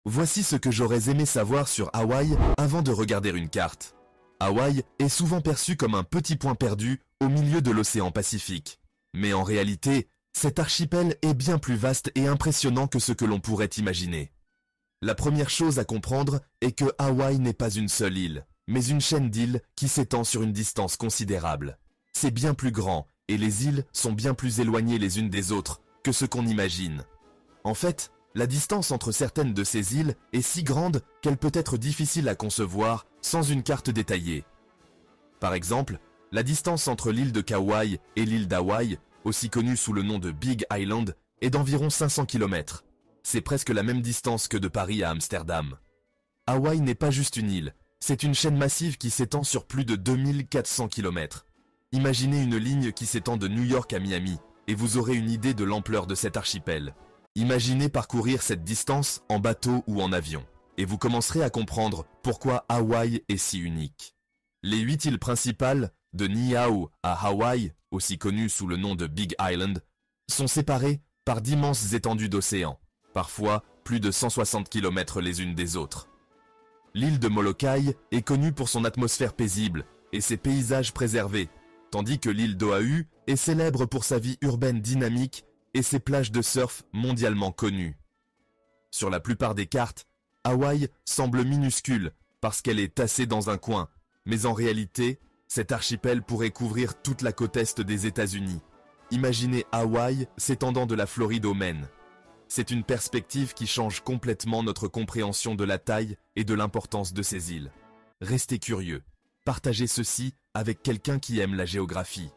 Voici ce que j'aurais aimé savoir sur Hawaï avant de regarder une carte. Hawaï est souvent perçu comme un petit point perdu au milieu de l'océan Pacifique. Mais en réalité, cet archipel est bien plus vaste et impressionnant que ce que l'on pourrait imaginer. La première chose à comprendre est que Hawaï n'est pas une seule île, mais une chaîne d'îles qui s'étend sur une distance considérable. C'est bien plus grand et les îles sont bien plus éloignées les unes des autres que ce qu'on imagine. En fait, la distance entre certaines de ces îles est si grande qu'elle peut être difficile à concevoir sans une carte détaillée. Par exemple, la distance entre l'île de Kauai et l'île d'Hawaï, aussi connue sous le nom de Big Island, est d'environ 500 km. C'est presque la même distance que de Paris à Amsterdam. Hawaï n'est pas juste une île, c'est une chaîne massive qui s'étend sur plus de 2400 km. Imaginez une ligne qui s'étend de New York à Miami, et vous aurez une idée de l'ampleur de cet archipel. Imaginez parcourir cette distance en bateau ou en avion, et vous commencerez à comprendre pourquoi Hawaï est si unique. Les 8 îles principales, de Niue à Hawaï, aussi connues sous le nom de Big Island, sont séparées par d'immenses étendues d'océan, parfois plus de 160 km les unes des autres. L'île de Molokai est connue pour son atmosphère paisible et ses paysages préservés, tandis que l'île d'Oahu est célèbre pour sa vie urbaine dynamique et ses plages de surf mondialement connues. Sur la plupart des cartes, Hawaï semble minuscule parce qu'elle est tassée dans un coin, mais en réalité, cet archipel pourrait couvrir toute la côte est des États-Unis. Imaginez Hawaï s'étendant de la Floride au Maine. C'est une perspective qui change complètement notre compréhension de la taille et de l'importance de ces îles. Restez curieux. Partagez ceci avec quelqu'un qui aime la géographie.